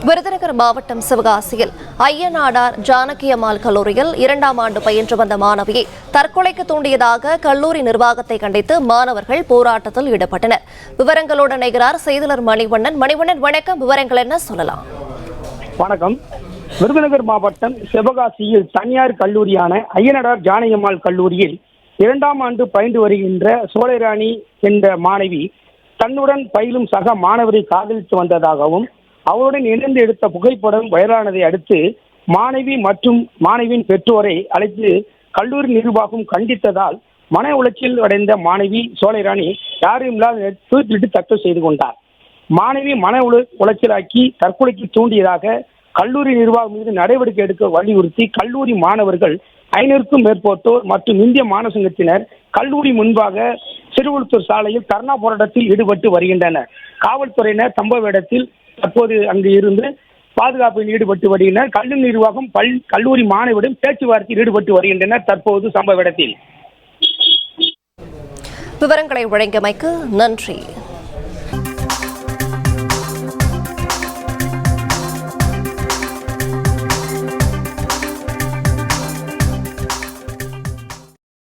விருதுநகர் மாவட்டம் சிவகாசியில் ஐயனாடார் ஜானகி அம்மாள் கல்லூரியில் 2ஆம் ஆண்டு பயின்று வந்த மாணவியை தற்கொலைக்கு தூண்டியதாக கல்லூரி நிர்வாகத்தை கண்டித்து மாணவர்கள் போராட்டத்தில் ஈடுபட்டனர். விவரங்களோடு இணைகிறார் செய்தியாளர் மணிவண்ணன். வணக்கம். விவரங்கள் என்ன சொல்லலாம்? வணக்கம். விருதுநகர் மாவட்டம் சிவகாசியில் தனியார் கல்லூரியான ஐயனாடார் ஜானகி அம்மாள் கல்லூரியில் 2ஆம் ஆண்டு பயின்று வருகின்ற சோலைராணி என்ற மாணவி தன்னுடன் பயிலும் சக மாணவரை காதலித்து வந்ததாகவும் அவருடன் இணைந்து எடுத்த புகைப்படம் வைரலானதை அடுத்து மாணவி மற்றும் மாணவியின் பெற்றோரை அழைத்து கல்லூரி நிர்வாகம் கண்டித்ததால் மன உளைச்சல் அடைந்த மாணவி சோலைராணி யாரும் இல்லாத தூக்கிட்டு தற்கொலை செய்து கொண்டார். மாணவி மன உளைச்சலாக்கி தற்கொலைக்கு தூண்டியதாக கல்லூரி நிர்வாகம் மீது நடவடிக்கை எடுக்க வலியுறுத்தி கல்லூரி மாணவர்கள் 500க்கும் மேற்பட்டோர் மற்றும் இந்திய மாணவ சங்கத்தினர் கல்லூரி முன்பாக சிறுவழுத்தூர் சாலையில் தர்ணா போராட்டத்தில் ஈடுபட்டு வருகின்றனர். காவல்துறையினர் சம்பவ இடத்தில் தற்போது அங்கு இருந்து பாதுகாப்பில் ஈடுபட்டு வருகின்றனர். கல்லூரி நிர்வாகம் கல்லூரி மாணவரிடம் பேச்சுவார்த்தையில் ஈடுபட்டு வருகின்றனர். தற்போது சம்பவ இடத்தில் விவரங்களை வழங்கியமைக்கு நன்றி.